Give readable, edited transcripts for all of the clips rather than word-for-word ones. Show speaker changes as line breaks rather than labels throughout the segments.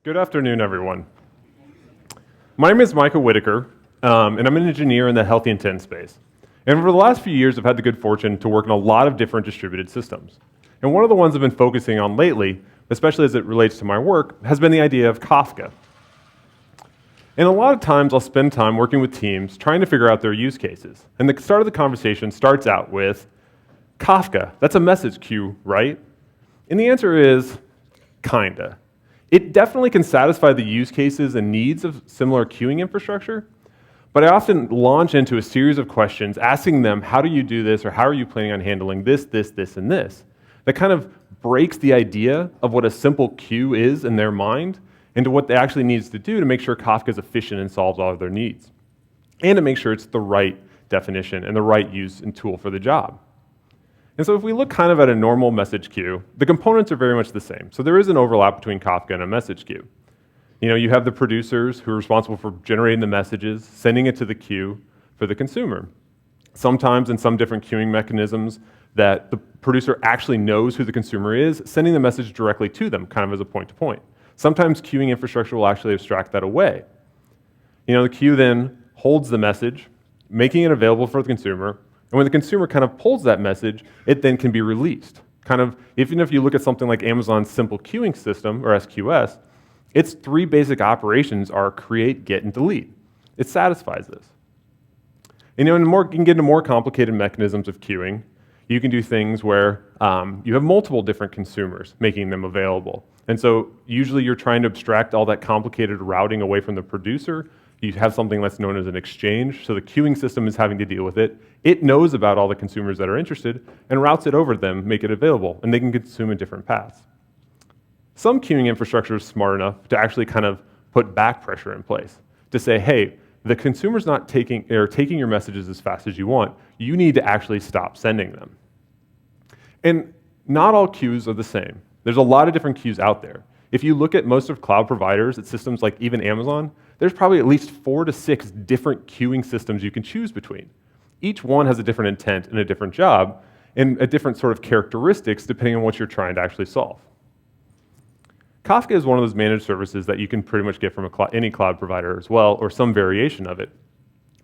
Good afternoon, everyone. My name is Michael Whitaker, and I'm an engineer in the healthy intent space. And over the last few years, I've had the good fortune to work in a lot of different distributed systems. And one of the ones I've been focusing on lately, especially as it relates to my work, has been the idea of Kafka. And a lot of times, I'll spend time working with teams trying to figure out their use cases. And the start of the conversation starts out with, Kafka, that's a message queue, right? And the answer is, kinda. It definitely can satisfy the use cases and needs of similar queuing infrastructure, but I often launch into a series of questions asking them, how do you do this, or how are you planning on handling this, and this? That kind of breaks the idea of what a simple queue is in their mind into what they actually needs to do to make sure Kafka is efficient and solves all of their needs, and to make sure it's the right definition and the right use and tool for the job. And so if we look kind of at a normal message queue, the components are very much the same. So there is an overlap between Kafka and a message queue. You have the producers who are responsible for generating the messages, sending it to the queue for the consumer. Sometimes in some different queuing mechanisms that the producer actually knows who the consumer is, sending the message directly to them, kind of as a point-to-point. Sometimes queuing infrastructure will actually abstract that away. The queue then holds the message, making it available for the consumer. And when the consumer kind of pulls that message, it then can be released. Even if you look at something like Amazon's simple queuing system, or SQS, its three basic operations are create, get, and delete. It satisfies this. You can get into more complicated mechanisms of queuing. You can do things where you have multiple different consumers making them available. And so usually you're trying to abstract all that complicated routing away from the producer. You have something that's known as an exchange, so the queuing system is having to deal with it. It knows about all the consumers that are interested and routes it over to them, make it available, and they can consume in different paths. Some queuing infrastructure is smart enough to actually kind of put back pressure in place to say, hey, the consumer's not taking your messages as fast as you want. You need to actually stop sending them. And not all queues are the same. There's a lot of different queues out there. If you look at most of cloud providers at systems like even Amazon, there's probably at least 4 to 6 different queuing systems you can choose between. Each one has a different intent and a different job and a different sort of characteristics depending on what you're trying to actually solve. Kafka is one of those managed services that you can pretty much get from any cloud provider as well, or some variation of it.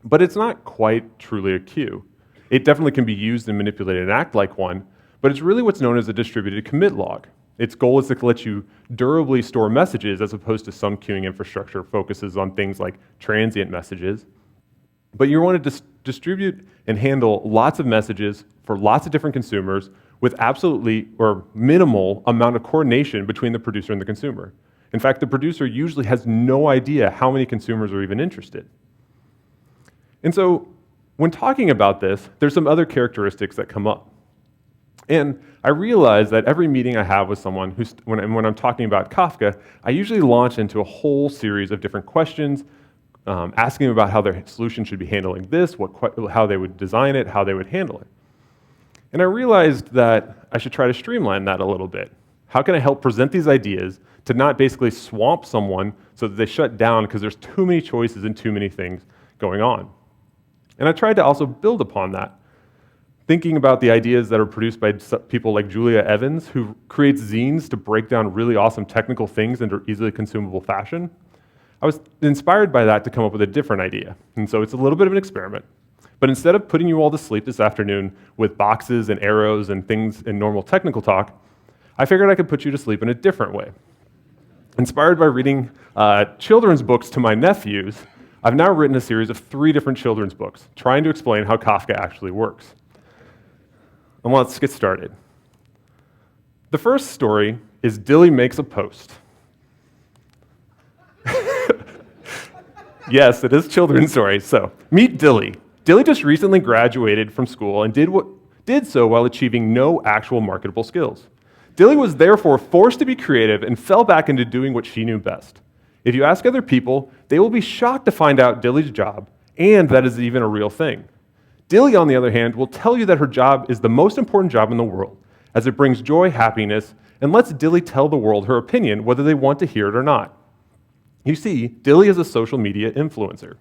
But it's not quite truly a queue. It definitely can be used and manipulated and act like one, but it's really what's known as a distributed commit log. Its goal is to let you durably store messages as opposed to some queuing infrastructure focuses on things like transient messages. But you want to distribute and handle lots of messages for lots of different consumers with absolutely or minimal amount of coordination between the producer and the consumer. In fact, the producer usually has no idea how many consumers are even interested. And so when talking about this, there's some other characteristics that come up. And I realize that every meeting I have with someone, when I'm talking about Kafka, I usually launch into a whole series of different questions, asking them about how their solution should be handling this, how they would design it, how they would handle it. And I realized that I should try to streamline that a little bit. How can I help present these ideas to not basically swamp someone so that they shut down because there's too many choices and too many things going on? And I tried to also build upon that, thinking about the ideas that are produced by people like Julia Evans, who creates zines to break down really awesome technical things into easily consumable fashion. I was inspired by that to come up with a different idea. And so it's a little bit of an experiment. But instead of putting you all to sleep this afternoon with boxes and arrows and things in normal technical talk, I figured I could put you to sleep in a different way. Inspired by reading children's books to my nephews, I've now written a series of 3 different children's books trying to explain how Kafka actually works. And let's get started. The first story is Dilly Makes a Post. Yes, it is a children's story. So, meet Dilly. Dilly just recently graduated from school and did so while achieving no actual marketable skills. Dilly was therefore forced to be creative and fell back into doing what she knew best. If you ask other people, they will be shocked to find out Dilly's job, and that is even a real thing. Dilly, on the other hand, will tell you that her job is the most important job in the world, as it brings joy, happiness, and lets Dilly tell the world her opinion whether they want to hear it or not. You see, Dilly is a social media influencer.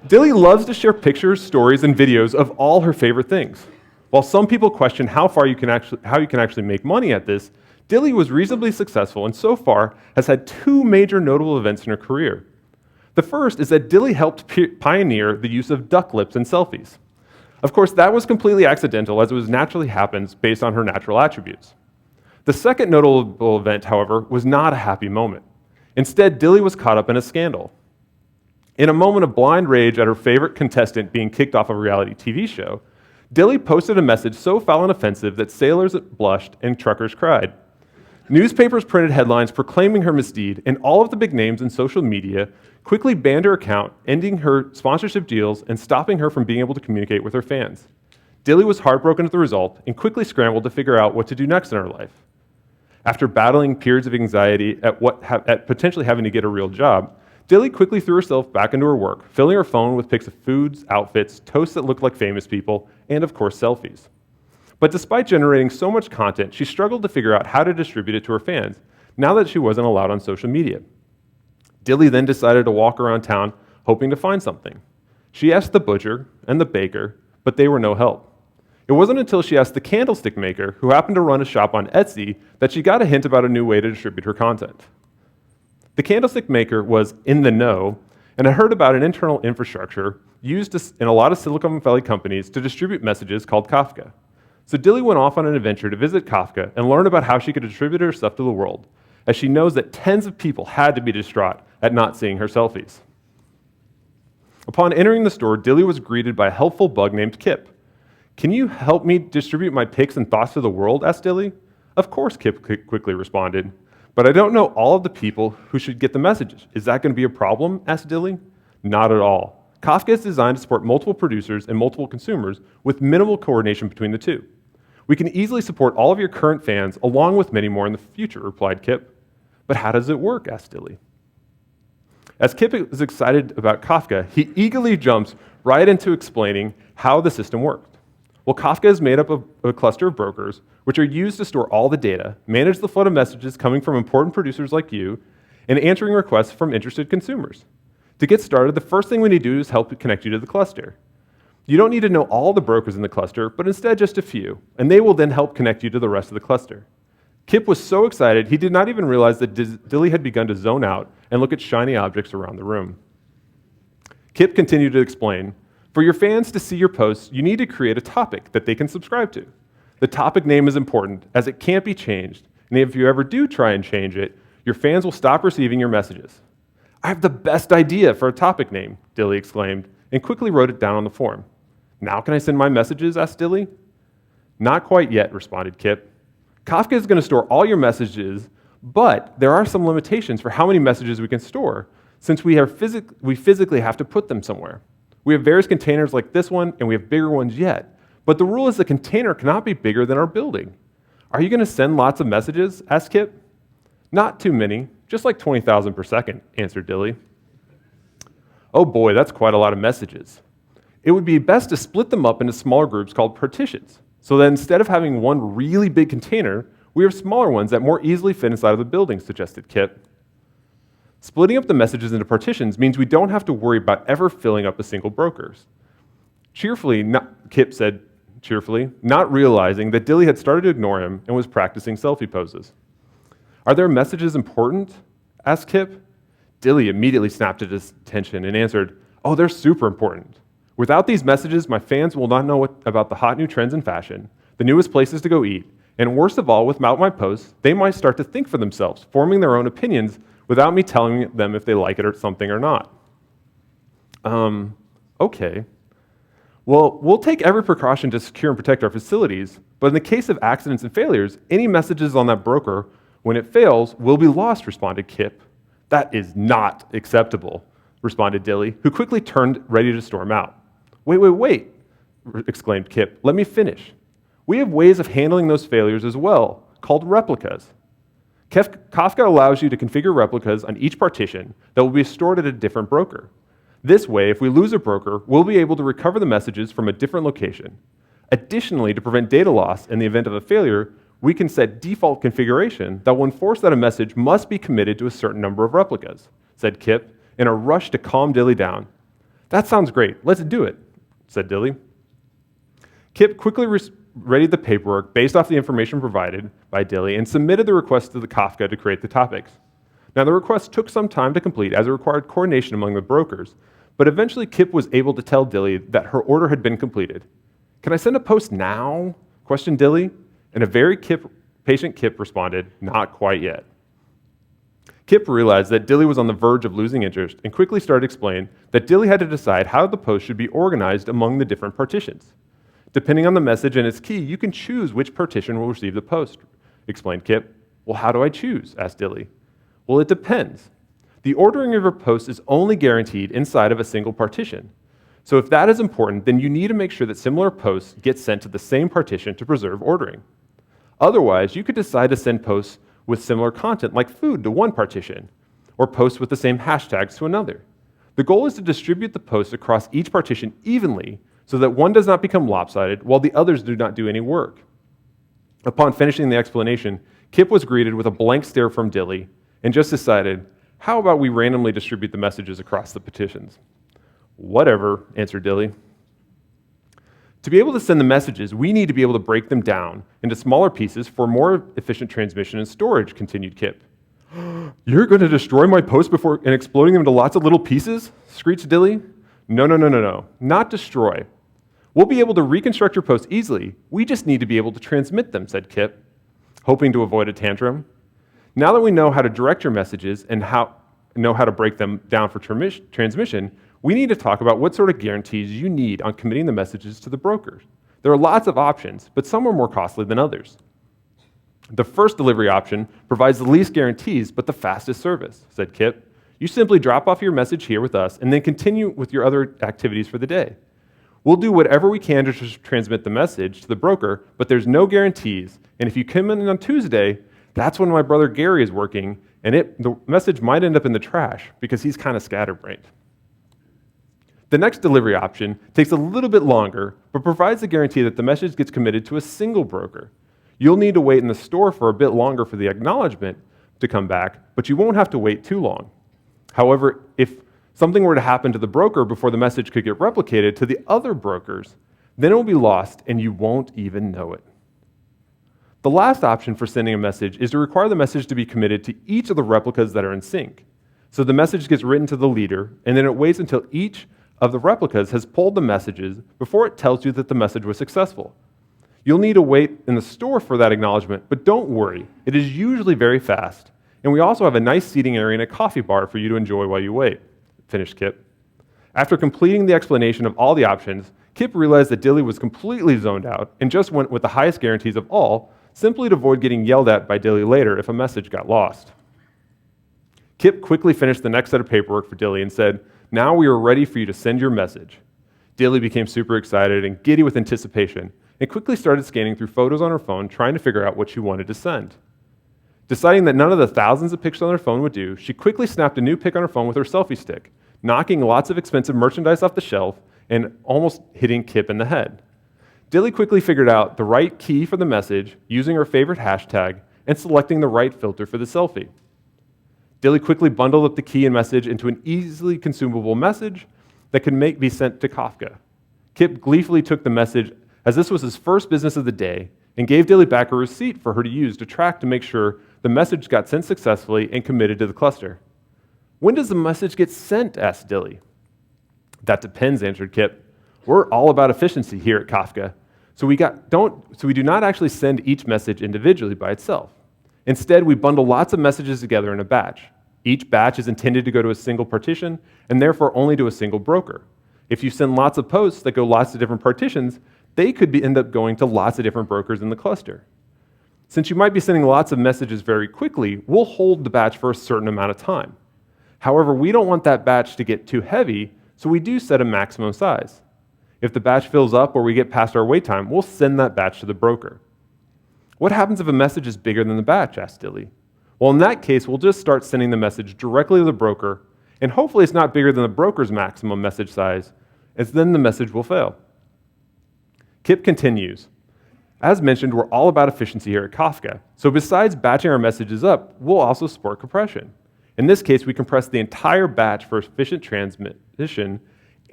Dilly loves to share pictures, stories, and videos of all her favorite things. While some people question how you can actually make money at this, Dilly was reasonably successful and so far has had two major notable events in her career. The first is that Dilly helped pioneer the use of duck lips in selfies. Of course, that was completely accidental, as it naturally happens based on her natural attributes. The second notable event, however, was not a happy moment. Instead, Dilly was caught up in a scandal. In a moment of blind rage at her favorite contestant being kicked off a reality TV show, Dilly posted a message so foul and offensive that sailors blushed and truckers cried. Newspapers printed headlines proclaiming her misdeed, and all of the big names in social media quickly banned her account, ending her sponsorship deals and stopping her from being able to communicate with her fans. Dilly was heartbroken at the result and quickly scrambled to figure out what to do next in her life. After battling periods of anxiety at potentially having to get a real job, Dilly quickly threw herself back into her work, filling her phone with pics of foods, outfits, toasts that looked like famous people, and of course, selfies. But despite generating so much content, she struggled to figure out how to distribute it to her fans, now that she wasn't allowed on social media. Dilly then decided to walk around town, hoping to find something. She asked the butcher and the baker, but they were no help. It wasn't until she asked the candlestick maker, who happened to run a shop on Etsy, that she got a hint about a new way to distribute her content. The candlestick maker was in the know and had heard about an internal infrastructure used in a lot of Silicon Valley companies to distribute messages called Kafka. So Dilly went off on an adventure to visit Kafka and learn about how she could distribute her stuff to the world, as she knows that tens of people had to be distraught at not seeing her selfies. Upon entering the store, Dilly was greeted by a helpful bug named Kip. "Can you help me distribute my pics and thoughts to the world?" asked Dilly. "Of course," Kip quickly responded. "But I don't know all of the people who should get the messages. Is that going to be a problem?" asked Dilly. "Not at all. Kafka is designed to support multiple producers and multiple consumers with minimal coordination between the two. We can easily support all of your current fans along with many more in the future," replied Kip. "But how does it work?" asked Dilly. As Kip is excited about Kafka, he eagerly jumps right into explaining how the system worked. Well, Kafka is made up of a cluster of brokers, which are used to store all the data, manage the flood of messages coming from important producers like you, and answering requests from interested consumers. To get started, the first thing we need to do is help connect you to the cluster. You don't need to know all the brokers in the cluster, but instead just a few, and they will then help connect you to the rest of the cluster. Kip was so excited, he did not even realize that Dilly had begun to zone out and look at shiny objects around the room. Kip continued to explain, "For your fans to see your posts, you need to create a topic that they can subscribe to. The topic name is important, as it can't be changed, and if you ever do try and change it, your fans will stop receiving your messages." "I have the best idea for a topic name," Dilly exclaimed, and quickly wrote it down on the form. "Now can I send my messages?" asked Dilly. "Not quite yet," responded Kip. "Kafka is going to store all your messages, but there are some limitations for how many messages we can store, since we physically have to put them somewhere. We have various containers like this one, and we have bigger ones yet, but the rule is the container cannot be bigger than our building. Are you going to send lots of messages?" asked Kip. "Not too many, just like 20,000 per second, answered Dilly. "Oh boy, that's quite a lot of messages. It would be best to split them up into smaller groups called partitions, so that instead of having one really big container, we have smaller ones that more easily fit inside of the building," suggested Kip. Splitting up the messages into partitions means we don't have to worry about ever filling up a single broker's. Kip said cheerfully, not realizing that Dilly had started to ignore him and was practicing selfie poses. "Are their messages important?" asked Kip. Dilly immediately snapped at his attention and answered, "Oh, they're super important. Without these messages, my fans will not know about the hot new trends in fashion, the newest places to go eat, and worst of all, without my posts, they might start to think for themselves, forming their own opinions without me telling them if they like it or something or not." Okay. "Well, we'll take every precaution to secure and protect our facilities, but in the case of accidents and failures, any messages on that broker, when it fails, will be lost," responded Kip. "That is not acceptable," responded Dilly, who quickly turned ready to storm out. Wait, exclaimed Kip. "Let me finish. We have ways of handling those failures as well, called replicas. Kafka allows you to configure replicas on each partition that will be stored at a different broker. This way, if we lose a broker, we'll be able to recover the messages from a different location. Additionally, to prevent data loss in the event of a failure, we can set default configuration that will enforce that a message must be committed to a certain number of replicas," said Kip, in a rush to calm Dilly down. "That sounds great. Let's do it," said Dilly. Kip quickly readied the paperwork based off the information provided by Dilly and submitted the request to the Kafka to create the topics. Now, the request took some time to complete as it required coordination among the brokers, but eventually Kip was able to tell Dilly that her order had been completed. "Can I send a post now?" questioned Dilly, and a very patient Kip responded, "Not quite yet." Kip realized that Dilly was on the verge of losing interest and quickly started explaining that Dilly had to decide how the post should be organized among the different partitions. "Depending on the message and its key, you can choose which partition will receive the post," explained Kip. "Well, how do I choose?" asked Dilly. "Well, it depends. The ordering of your post is only guaranteed inside of a single partition. So if that is important, then you need to make sure that similar posts get sent to the same partition to preserve ordering. Otherwise, you could decide to send posts with similar content like food to one partition, or posts with the same hashtags to another. The goal is to distribute the posts across each partition evenly so that one does not become lopsided while the others do not do any work." Upon finishing the explanation, Kip was greeted with a blank stare from Dilly and just decided, "How about we randomly distribute the messages across the partitions?" "Whatever," answered Dilly. "To be able to send the messages, we need to be able to break them down into smaller pieces for more efficient transmission and storage," continued Kip. "You're going to destroy my post before and exploding them into lots of little pieces?" screeched Dilly. No, not destroy. We'll be able to reconstruct your posts easily. We just need to be able to transmit them," said Kip, hoping to avoid a tantrum. "Now that we know how to direct your messages and know how to break them down for transmission, we need to talk about what sort of guarantees you need on committing the messages to the brokers. There are lots of options, but some are more costly than others." "The first delivery option provides the least guarantees, but the fastest service," said Kip. "You simply drop off your message here with us and then continue with your other activities for the day. We'll do whatever we can to transmit the message to the broker, but there's no guarantees, and if you come in on Tuesday, that's when my brother Gary is working, and the message might end up in the trash because he's kind of scatterbrained." The next delivery option takes a little bit longer, but provides the guarantee that the message gets committed to a single broker. You'll need to wait in the store for a bit longer for the acknowledgement to come back, but you won't have to wait too long. However, if something were to happen to the broker before the message could get replicated to the other brokers, then it will be lost and you won't even know it. The last option for sending a message is to require the message to be committed to each of the replicas that are in sync. So the message gets written to the leader, and then it waits until each of the replicas has pulled the messages before it tells you that the message was successful. You'll need to wait in the store for that acknowledgement, but don't worry, it is usually very fast. And we also have a nice seating area and a coffee bar for you to enjoy while you wait," finished Kip. After completing the explanation of all the options, Kip realized that Dilly was completely zoned out and just went with the highest guarantees of all, simply to avoid getting yelled at by Dilly later if a message got lost. Kip quickly finished the next set of paperwork for Dilly and said, "Now we are ready for you to send your message." Dilly became super excited and giddy with anticipation and quickly started scanning through photos on her phone, trying to figure out what she wanted to send. Deciding that none of the thousands of pictures on her phone would do, she quickly snapped a new pic on her phone with her selfie stick, knocking lots of expensive merchandise off the shelf and almost hitting Kip in the head. Dilly quickly figured out the right key for the message, using her favorite hashtag, and selecting the right filter for the selfie. Dilly quickly bundled up the key and message into an easily consumable message that could be sent to Kafka. Kip gleefully took the message as this was his first business of the day and gave Dilly back a receipt for her to use to track to make sure the message got sent successfully and committed to the cluster. "When does the message get sent?" asked Dilly. "That depends," answered Kip. "We're all about efficiency here at Kafka, so we do not actually send each message individually by itself. Instead, we bundle lots of messages together in a batch. Each batch is intended to go to a single partition and therefore only to a single broker. If you send lots of posts that go lots of different partitions, they could end up going to lots of different brokers in the cluster. Since you might be sending lots of messages very quickly, we'll hold the batch for a certain amount of time. However, we don't want that batch to get too heavy, so we do set a maximum size. If the batch fills up or we get past our wait time, we'll send that batch to the broker." "What happens if a message is bigger than the batch?" asked Dilly. "Well, in that case, we'll just start sending the message directly to the broker, and hopefully it's not bigger than the broker's maximum message size, as then the message will fail." Kip continues, "As mentioned, we're all about efficiency here at Kafka, so besides batching our messages up, we'll also support compression. In this case, we compress the entire batch for efficient transmission,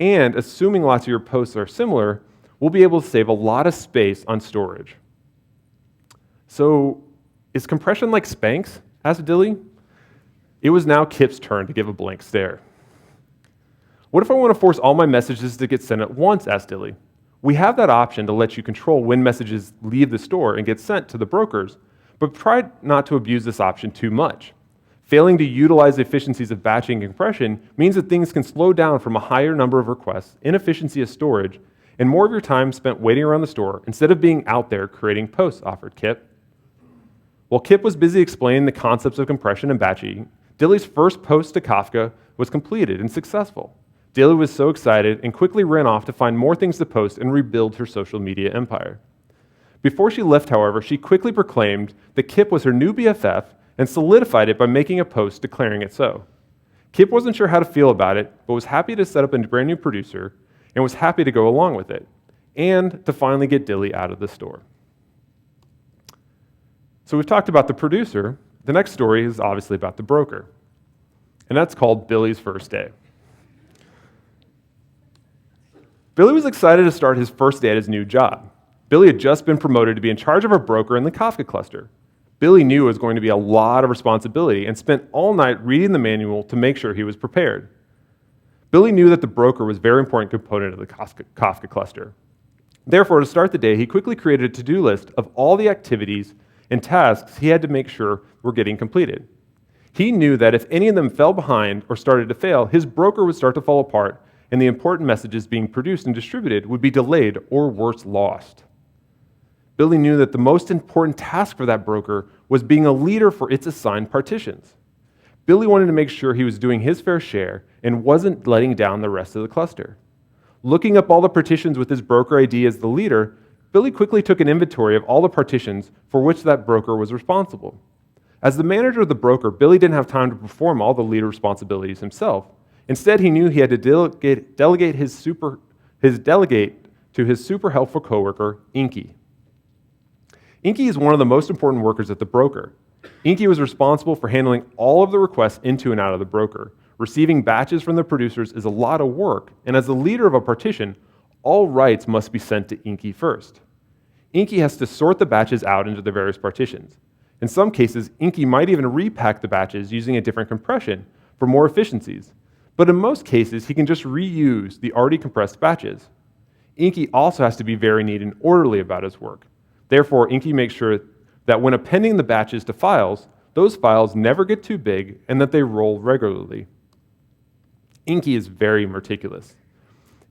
and assuming lots of your posts are similar, we'll be able to save a lot of space on storage. So, is compression like Spanx? Asked Dilly. It was now Kip's turn to give a blank stare. What if I want to force all my messages to get sent at once? Asked Dilly. We have that option to let you control when messages leave the store and get sent to the brokers, but try not to abuse this option too much. Failing to utilize the efficiencies of batching and compression means that things can slow down from a higher number of requests, inefficiency of storage, and more of your time spent waiting around the store instead of being out there creating posts, offered Kip. While Kip was busy explaining the concepts of compression and batching, Dilly's first post to Kafka was completed and successful. Dilly was so excited and quickly ran off to find more things to post and rebuild her social media empire. Before she left, however, she quickly proclaimed that Kip was her new BFF and solidified it by making a post declaring it so. Kip wasn't sure how to feel about it, but was happy to set up a brand new producer and was happy to go along with it, and to finally get Dilly out of the store. So we've talked about the producer. The next story is obviously about the broker, and that's called Billy's First Day. Billy was excited to start his first day at his new job. Billy had just been promoted to be in charge of a broker in the Kafka cluster. Billy knew it was going to be a lot of responsibility and spent all night reading the manual to make sure he was prepared. Billy knew that the broker was a very important component of the Kafka cluster. Therefore, to start the day, he quickly created a to-do list of all the activities and tasks he had to make sure were getting completed. He knew that if any of them fell behind or started to fail, his broker would start to fall apart and the important messages being produced and distributed would be delayed or worse, lost. Billy knew that the most important task for that broker was being a leader for its assigned partitions. Billy wanted to make sure he was doing his fair share and wasn't letting down the rest of the cluster. Looking up all the partitions with his broker ID as the leader, Billy quickly took an inventory of all the partitions for which that broker was responsible. As the manager of the broker, Billy didn't have time to perform all the leader responsibilities himself. Instead, he knew he had to delegate to his super helpful coworker, Inky. Inky is one of the most important workers at the broker. Inky was responsible for handling all of the requests into and out of the broker. Receiving batches from the producers is a lot of work, and as the leader of a partition, all writes must be sent to Inky first. Inky has to sort the batches out into the various partitions. In some cases, Inky might even repack the batches using a different compression for more efficiencies. But in most cases, he can just reuse the already compressed batches. Inky also has to be very neat and orderly about his work. Therefore, Inky makes sure that when appending the batches to files, those files never get too big and that they roll regularly. Inky is very meticulous.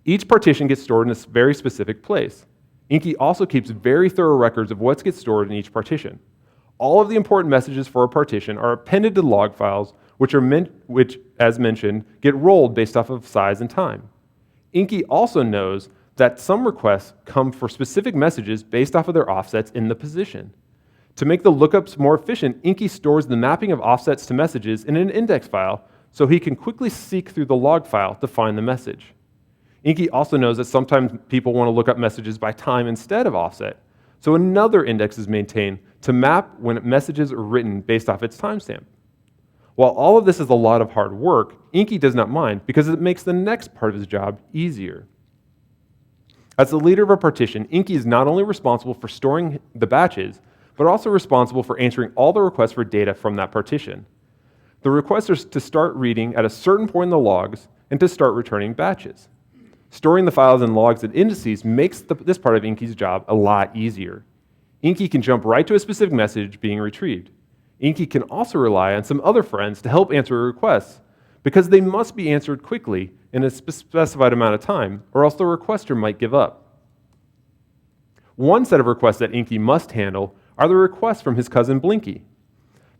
Each partition gets stored in a very specific place. Inky also keeps very thorough records of what gets stored in each partition. All of the important messages for a partition are appended to log files, which, as mentioned, get rolled based off of size and time. Inky also knows that some requests come for specific messages based off of their offsets in the position. To make the lookups more efficient, Inky stores the mapping of offsets to messages in an index file so he can quickly seek through the log file to find the message. Inky also knows that sometimes people want to look up messages by time instead of offset, so another index is maintained to map when messages are written based off its timestamp. While all of this is a lot of hard work, Inky does not mind because it makes the next part of his job easier. As the leader of a partition, Inky is not only responsible for storing the batches, but also responsible for answering all the requests for data from that partition. The request is to start reading at a certain point in the logs and to start returning batches. Storing the files and logs and indices makes this part of Inky's job a lot easier. Inky can jump right to a specific message being retrieved. Inky can also rely on some other friends to help answer requests because they must be answered quickly in a specified amount of time, or else the requester might give up. One set of requests that Inky must handle are the requests from his cousin Blinky.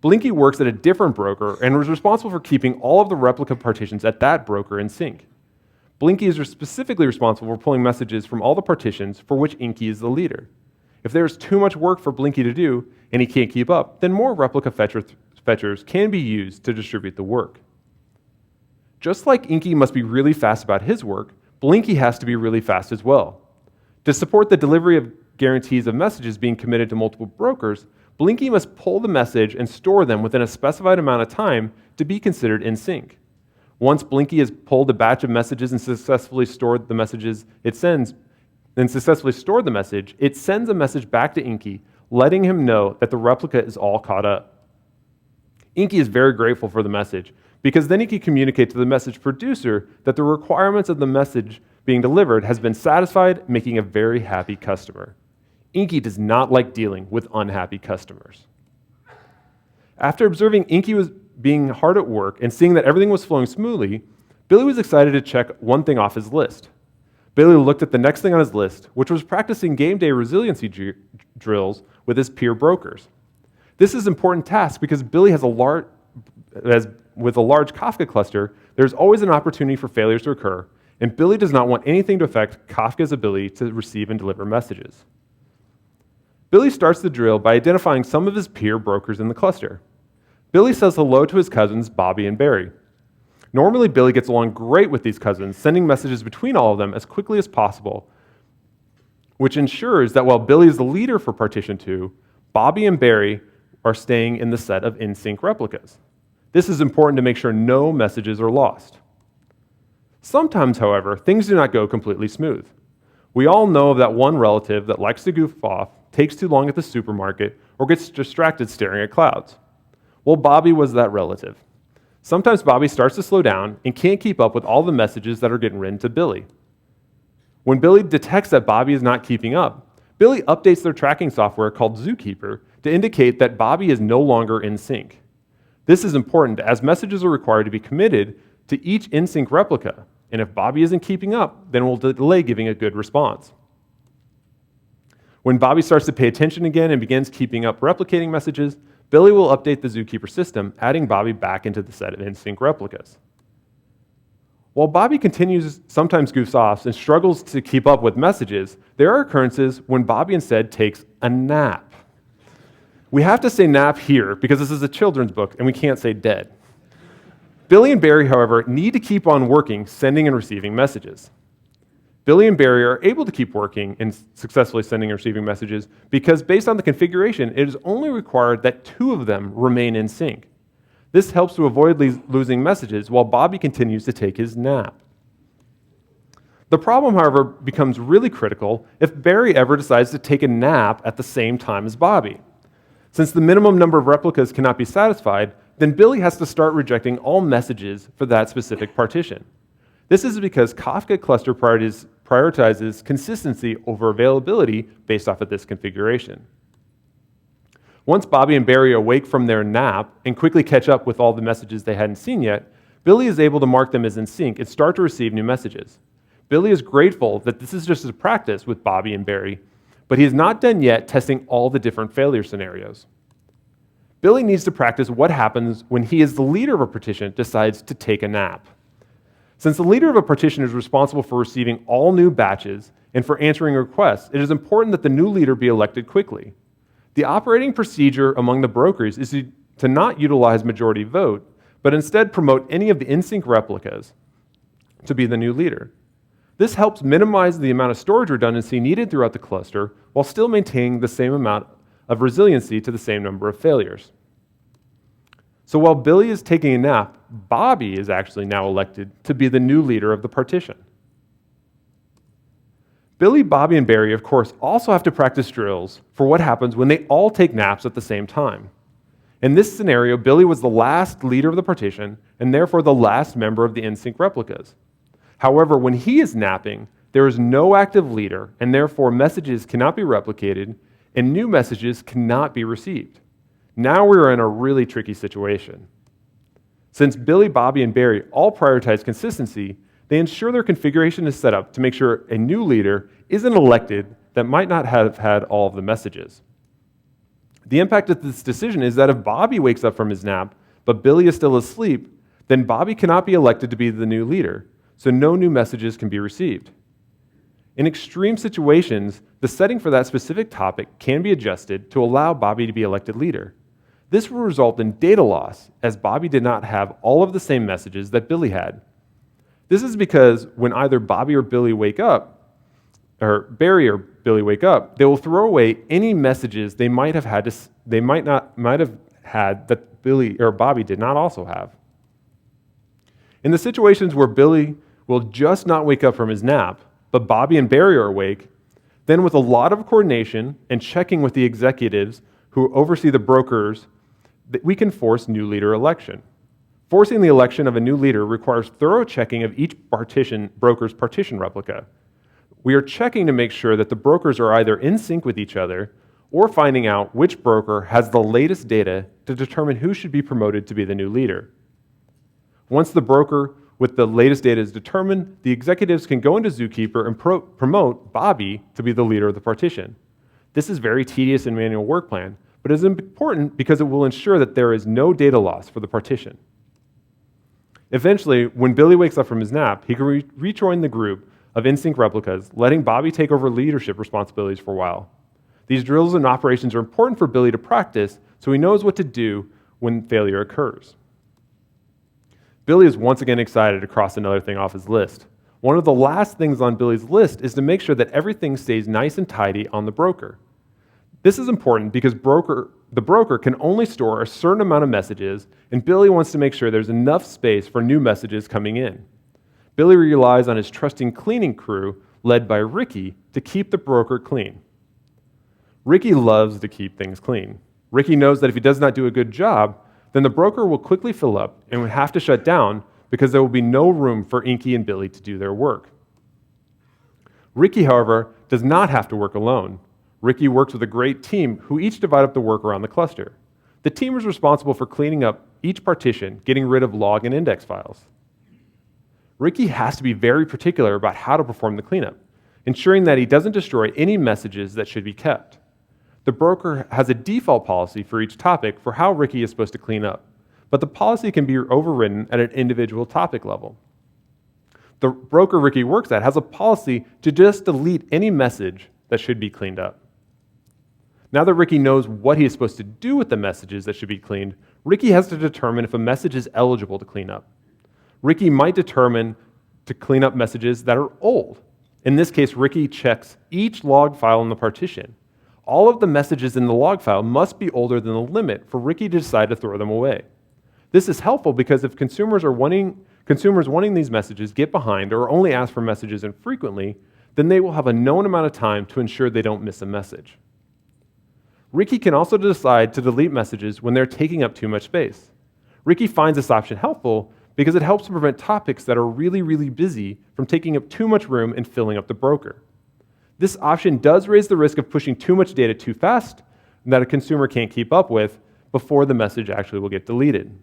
Blinky works at a different broker and was responsible for keeping all of the replica partitions at that broker in sync. Blinky is specifically responsible for pulling messages from all the partitions for which Inky is the leader. If there's too much work for Blinky to do and he can't keep up, then more replica fetchers can be used to distribute the work. Just like Inky must be really fast about his work, Blinky has to be really fast as well. To support the delivery of guarantees of messages being committed to multiple brokers, Blinky must pull the message and store them within a specified amount of time to be considered in sync. Once Blinky has pulled a batch of messages and successfully stored the messages it sends, and successfully stored the message, it sends a message back to Inky, letting him know that the replica is all caught up. Inky is very grateful for the message, because then he can communicate to the message producer that the requirements of the message being delivered has been satisfied, making a very happy customer. Inky does not like dealing with unhappy customers. After observing Inky was being hard at work and seeing that everything was flowing smoothly, Billy was excited to check one thing off his list. Billy looked at the next thing on his list, which was practicing game day resiliency drills with his peer brokers. This is an important task because Billy with a large Kafka cluster, there's always an opportunity for failures to occur, and Billy does not want anything to affect Kafka's ability to receive and deliver messages. Billy starts the drill by identifying some of his peer brokers in the cluster. Billy says hello to his cousins, Bobby and Barry. Normally, Billy gets along great with these cousins, sending messages between all of them as quickly as possible, which ensures that while Billy is the leader for Partition 2, Bobby and Barry are staying in the set of in-sync replicas. This is important to make sure no messages are lost. Sometimes, however, things do not go completely smooth. We all know of that one relative that likes to goof off, takes too long at the supermarket, or gets distracted staring at clouds. Well, Bobby was that relative. Sometimes Bobby starts to slow down and can't keep up with all the messages that are getting written to Billy. When Billy detects that Bobby is not keeping up, Billy updates their tracking software called Zookeeper to indicate that Bobby is no longer in sync. This is important as messages are required to be committed to each in-sync replica, and if Bobby isn't keeping up, then we'll delay giving a good response. When Bobby starts to pay attention again and begins keeping up replicating messages, Billy will update the Zookeeper system, adding Bobby back into the set of in-sync replicas. While Bobby sometimes goofs off and struggles to keep up with messages, there are occurrences when Bobby instead takes a nap. We have to say nap here because this is a children's book and we can't say dead. Billy and Barry, however, need to keep on working, sending and receiving messages. Billy and Barry are able to keep working and successfully sending and receiving messages because based on the configuration, it is only required that two of them remain in sync. This helps to avoid losing messages while Bobby continues to take his nap. The problem, however, becomes really critical if Barry ever decides to take a nap at the same time as Bobby. Since the minimum number of replicas cannot be satisfied, then Billy has to start rejecting all messages for that specific partition. This is because Kafka cluster prioritizes consistency over availability based off of this configuration. Once Bobby and Barry awake from their nap and quickly catch up with all the messages they hadn't seen yet, Billy is able to mark them as in sync and start to receive new messages. Billy is grateful that this is just a practice with Bobby and Barry, but he is not done yet testing all the different failure scenarios. Billy needs to practice what happens when he, as the leader of a partition, decides to take a nap. Since the leader of a partition is responsible for receiving all new batches and for answering requests, it is important that the new leader be elected quickly. The operating procedure among the brokers is to not utilize majority vote, but instead promote any of the in-sync replicas to be the new leader. This helps minimize the amount of storage redundancy needed throughout the cluster while still maintaining the same amount of resiliency to the same number of failures. So while Billy is taking a nap, Bobby is actually now elected to be the new leader of the partition. Billy, Bobby, and Barry, of course, also have to practice drills for what happens when they all take naps at the same time. In this scenario, Billy was the last leader of the partition and therefore the last member of the in-sync replicas. However, when he is napping, there is no active leader and therefore messages cannot be replicated and new messages cannot be received. Now we're in a really tricky situation. Since Billy, Bobby, and Barry all prioritize consistency, they ensure their configuration is set up to make sure a new leader isn't elected that might not have had all of the messages. The impact of this decision is that if Bobby wakes up from his nap, but Billy is still asleep, then Bobby cannot be elected to be the new leader, so no new messages can be received. In extreme situations, the setting for that specific topic can be adjusted to allow Bobby to be elected leader. This will result in data loss, as Bobby did not have all of the same messages that Billy had. This is because when either Bobby or Billy wake up, or Barry or Billy wake up, they will throw away any messages they might have had that Billy or Bobby did not also have. In the situations where Billy will just not wake up from his nap, but Bobby and Barry are awake, Then with a lot of coordination and checking with the executives who oversee the brokers, we can force new leader election. Forcing the election of a new leader requires thorough checking of each broker's partition replica. We are checking to make sure that the brokers are either in sync with each other or finding out which broker has the latest data to determine who should be promoted to be the new leader. Once the broker with the latest data is determined, the executives can go into Zookeeper and promote Bobby to be the leader of the partition. This is very tedious and manual work plan, but it is important because it will ensure that there is no data loss for the partition. Eventually, when Billy wakes up from his nap, he can rejoin the group of in-sync replicas, letting Bobby take over leadership responsibilities for a while. These drills and operations are important for Billy to practice so he knows what to do when failure occurs. Billy is once again excited to cross another thing off his list. One of the last things on Billy's list is to make sure that everything stays nice and tidy on the broker. This is important because the broker can only store a certain amount of messages, and Billy wants to make sure there's enough space for new messages coming in. Billy relies on his trusting cleaning crew, led by Ricky, to keep the broker clean. Ricky loves to keep things clean. Ricky knows that if he does not do a good job, then the broker will quickly fill up and would have to shut down because there will be no room for Inky and Billy to do their work. Ricky, however, does not have to work alone. Ricky works with a great team who each divide up the work around the cluster. The team is responsible for cleaning up each partition, getting rid of log and index files. Ricky has to be very particular about how to perform the cleanup, ensuring that he doesn't destroy any messages that should be kept. The broker has a default policy for each topic for how Ricky is supposed to clean up, but the policy can be overridden at an individual topic level. The broker Ricky works at has a policy to just delete any message that should be cleaned up. Now that Ricky knows what he is supposed to do with the messages that should be cleaned, Ricky has to determine if a message is eligible to clean up. Ricky might determine to clean up messages that are old. In this case, Ricky checks each log file in the partition. All of the messages in the log file must be older than the limit for Ricky to decide to throw them away. This is helpful because if consumers wanting these messages get behind or only ask for messages infrequently, then they will have a known amount of time to ensure they don't miss a message. Ricky can also decide to delete messages when they're taking up too much space. Ricky finds this option helpful because it helps to prevent topics that are really, really busy from taking up too much room and filling up the broker. This option does raise the risk of pushing too much data too fast that a consumer can't keep up with before the message actually will get deleted.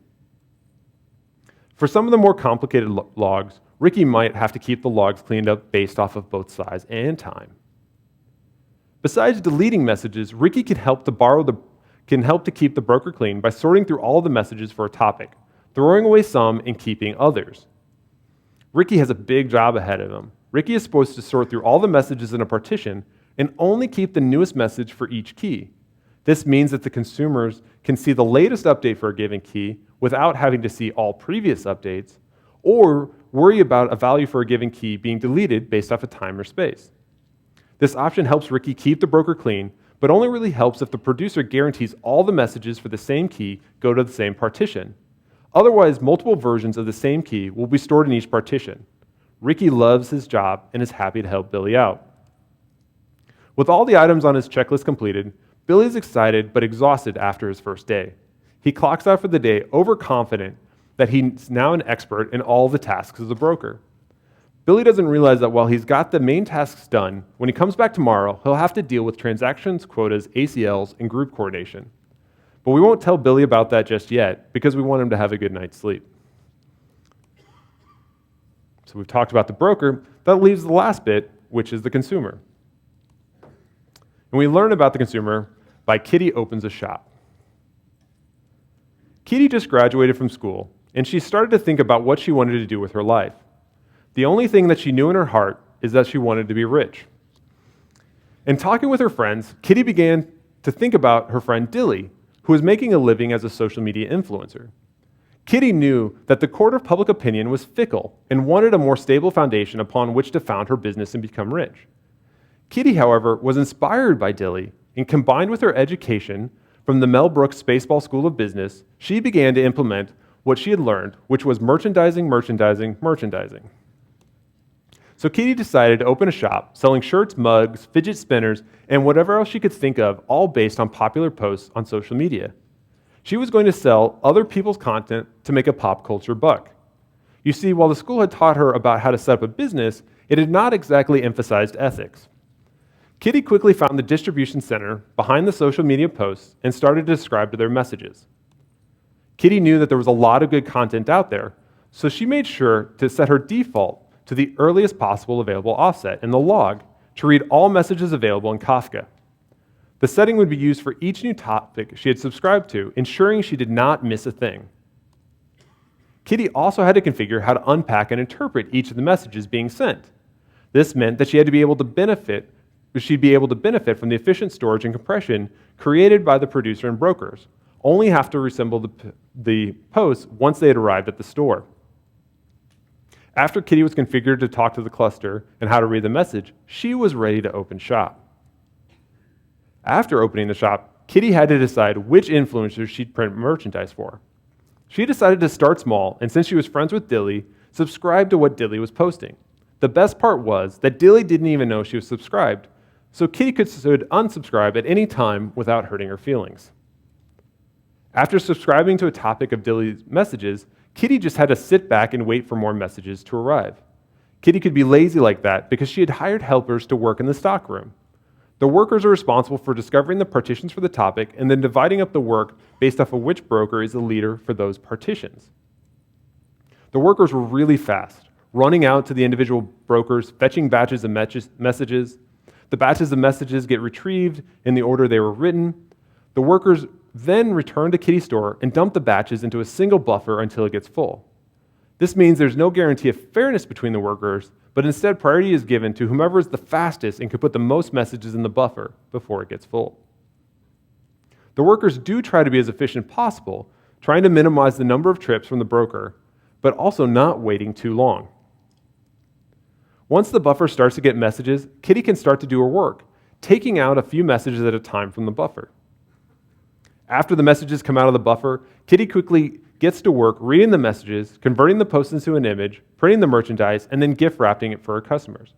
For some of the more complicated logs, Ricky might have to keep the logs cleaned up based off of both size and time. Besides deleting messages, Ricky can help to keep the broker clean by sorting through all the messages for a topic, throwing away some and keeping others. Ricky has a big job ahead of him. Ricky is supposed to sort through all the messages in a partition and only keep the newest message for each key. This means that the consumers can see the latest update for a given key without having to see all previous updates or worry about a value for a given key being deleted based off of time or space. This option helps Ricky keep the broker clean, but only really helps if the producer guarantees all the messages for the same key go to the same partition. Otherwise, multiple versions of the same key will be stored in each partition. Ricky loves his job and is happy to help Billy out. With all the items on his checklist completed, Billy is excited but exhausted after his first day. He clocks out for the day overconfident that he's now an expert in all the tasks as a broker. Billy doesn't realize that while he's got the main tasks done, when he comes back tomorrow, he'll have to deal with transactions, quotas, ACLs, and group coordination. But we won't tell Billy about that just yet because we want him to have a good night's sleep. So we've talked about the broker. That leaves the last bit, which is the consumer. And we learn about the consumer by Kitty Opens a Shop. Kitty just graduated from school, and she started to think about what she wanted to do with her life. The only thing that she knew in her heart is that she wanted to be rich. In talking with her friends, Kitty began to think about her friend Dilly, who was making a living as a social media influencer. Kitty knew that the court of public opinion was fickle and wanted a more stable foundation upon which to found her business and become rich. Kitty, however, was inspired by Dilly, and combined with her education from the Mel Brooks Spaceball School of Business, she began to implement what she had learned, which was merchandising. So Kitty decided to open a shop selling shirts, mugs, fidget spinners, and whatever else she could think of, all based on popular posts on social media. She was going to sell other people's content to make a pop culture buck. You see, while the school had taught her about how to set up a business, it had not exactly emphasized ethics. Kitty quickly found the distribution center behind the social media posts and started to subscribe to their messages. Kitty knew that there was a lot of good content out there, so she made sure to set her default to the earliest possible available offset in the log to read all messages available in Kafka. The setting would be used for each new topic she had subscribed to, ensuring she did not miss a thing. Kitty also had to configure how to unpack and interpret each of the messages being sent. This meant that she'd be able to benefit from the efficient storage and compression created by the producer and brokers, only have to reassemble the posts once they had arrived at the store. After Kitty was configured to talk to the cluster and how to read the message, she was ready to open shop. After opening the shop, Kitty had to decide which influencers she'd print merchandise for. She decided to start small, and since she was friends with Dilly, subscribed to what Dilly was posting. The best part was that Dilly didn't even know she was subscribed, so Kitty could unsubscribe at any time without hurting her feelings. After subscribing to a topic of Dilly's messages, Kitty just had to sit back and wait for more messages to arrive. Kitty could be lazy like that because she had hired helpers to work in the stockroom. The workers are responsible for discovering the partitions for the topic and then dividing up the work based off of which broker is the leader for those partitions. The workers were really fast, running out to the individual brokers, fetching batches of messages. The batches of messages get retrieved in the order they were written. The workers then return to Kitty's store and dump the batches into a single buffer until it gets full. This means there's no guarantee of fairness between the workers, but instead priority is given to whomever is the fastest and can put the most messages in the buffer before it gets full. The workers do try to be as efficient as possible, trying to minimize the number of trips from the broker, but also not waiting too long. Once the buffer starts to get messages, Kitty can start to do her work, taking out a few messages at a time from the buffer. After the messages come out of the buffer, Kitty quickly gets to work reading the messages, converting the post into an image, printing the merchandise, and then gift wrapping it for her customers.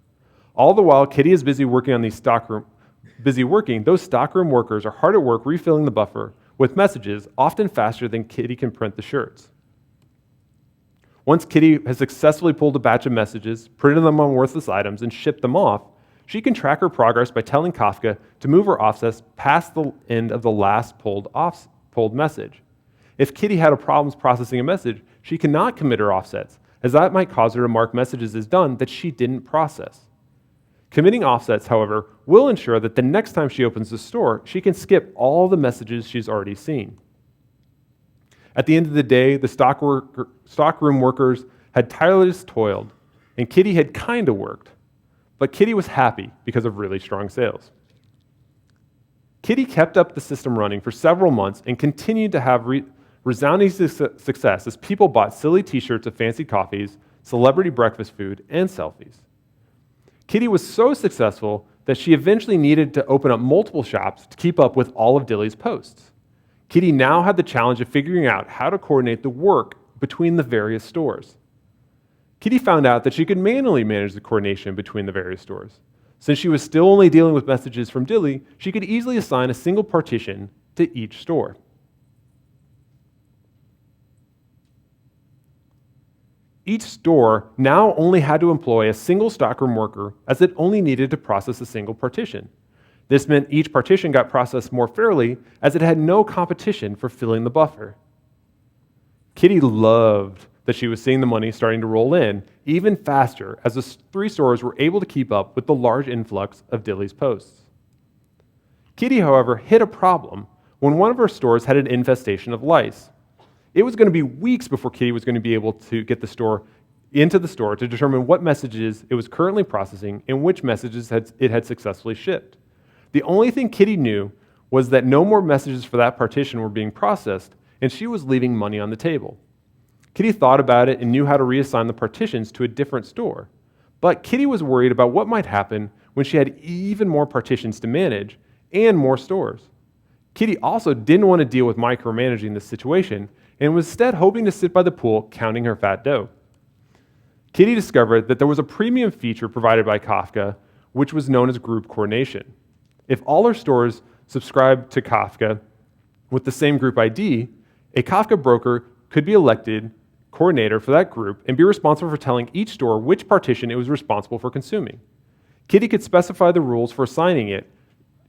All the while, Kitty is busy working on those stockroom workers are hard at work refilling the buffer with messages, often faster than Kitty can print the shirts. Once Kitty has successfully pulled a batch of messages, printed them on worthless items, and shipped them off, she can track her progress by telling Kafka to move her offsets past the end of the last pulled message. If Kitty had problems processing a message, she cannot commit her offsets, as that might cause her to mark messages as done that she didn't process. Committing offsets, however, will ensure that the next time she opens the store, she can skip all the messages she's already seen. At the end of the day, the stockroom workers had tirelessly toiled, and Kitty had kind of worked. But Kitty was happy because of really strong sales. Kitty kept up the system running for several months and continued to have resounding success as people bought silly t-shirts of fancy coffees, celebrity breakfast food, and selfies. Kitty was so successful that she eventually needed to open up multiple shops to keep up with all of Dilly's posts. Kitty now had the challenge of figuring out how to coordinate the work between the various stores. Kitty found out that she could manually manage the coordination between the various stores. Since she was still only dealing with messages from Dilly, she could easily assign a single partition to each store. Each store now only had to employ a single stockroom worker, as it only needed to process a single partition. This meant each partition got processed more fairly, as it had no competition for filling the buffer. Kitty loved that she was seeing the money starting to roll in even faster as the three stores were able to keep up with the large influx of Dilly's posts. Kitty, however, hit a problem when one of her stores had an infestation of lice. It was going to be weeks before Kitty was going to be able to get into the store to determine what messages it was currently processing and which messages it had successfully shipped. The only thing Kitty knew was that no more messages for that partition were being processed, and she was leaving money on the table. Kitty thought about it and knew how to reassign the partitions to a different store. But Kitty was worried about what might happen when she had even more partitions to manage and more stores. Kitty also didn't want to deal with micromanaging this situation and was instead hoping to sit by the pool counting her fat dough. Kitty discovered that there was a premium feature provided by Kafka, which was known as group coordination. If all her stores subscribed to Kafka with the same group ID, a Kafka broker could be elected coordinator for that group and be responsible for telling each store which partition it was responsible for consuming. Kitty could specify the rules for assigning it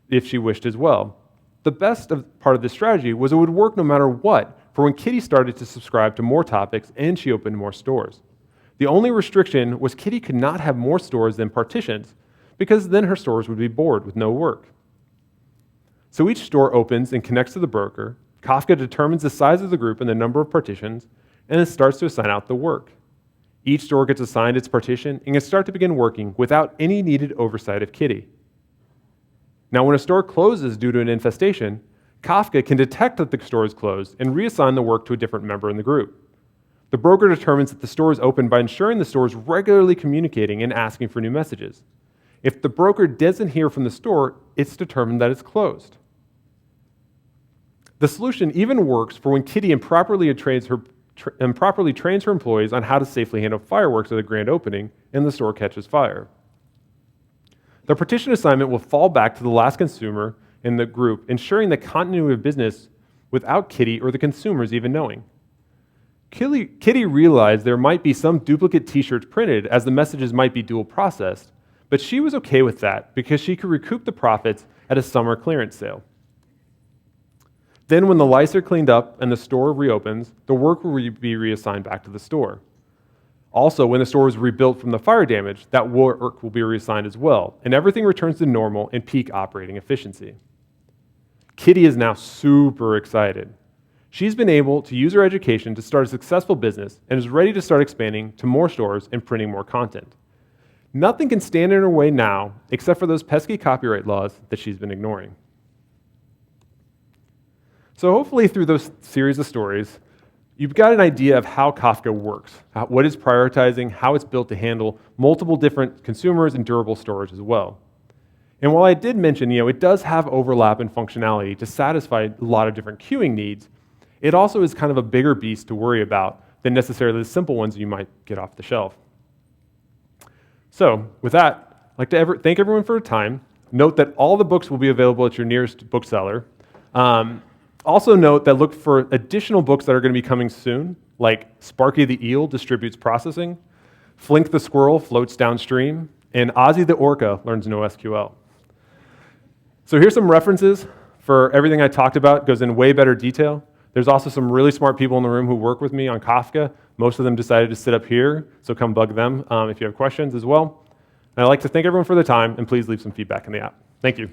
if she wished as well. The best part of this strategy was it would work no matter what for when Kitty started to subscribe to more topics and she opened more stores. The only restriction was Kitty could not have more stores than partitions because then her stores would be bored with no work. So each store opens and connects to the broker. Kafka determines the size of the group and the number of partitions, and it starts to assign out the work. Each store gets assigned its partition and can start to begin working without any needed oversight of Kitty. Now, when a store closes due to an infestation, Kafka can detect that the store is closed and reassign the work to a different member in the group. The broker determines that the store is open by ensuring the store is regularly communicating and asking for new messages. If the broker doesn't hear from the store, it's determined that it's closed. The solution even works for when Kitty improperly trains her employees on how to safely handle fireworks at a grand opening and the store catches fire. The partition assignment will fall back to the last consumer in the group, ensuring the continuity of business without Kitty or the consumers even knowing. Kitty realized there might be some duplicate t-shirts printed as the messages might be dual processed, but she was okay with that because she could recoup the profits at a summer clearance sale. Then when the lights are cleaned up and the store reopens, the work will be reassigned back to the store. Also, when the store is rebuilt from the fire damage, that work will be reassigned as well, and everything returns to normal and peak operating efficiency. Kitty is now super excited. She's been able to use her education to start a successful business and is ready to start expanding to more stores and printing more content. Nothing can stand in her way now except for those pesky copyright laws that she's been ignoring. So hopefully through those series of stories, you've got an idea of how Kafka works, what it's prioritizing, how it's built to handle multiple different consumers and durable storage as well. And while I did mention, it does have overlap in functionality to satisfy a lot of different queuing needs, it also is kind of a bigger beast to worry about than necessarily the simple ones you might get off the shelf. So with that, I'd like to thank everyone for their time. Note that all the books will be available at your nearest bookseller. Also note that look for additional books that are going to be coming soon, like Sparky the Eel Distributes Processing, Flink the Squirrel Floats Downstream, and Ozzy the Orca Learns NoSQL. So here's some references for everything I talked about. It goes in way better detail. There's also some really smart people in the room who work with me on Kafka. Most of them decided to sit up here, so come bug them if you have questions as well. And I'd like to thank everyone for their time, and please leave some feedback in the app. Thank you.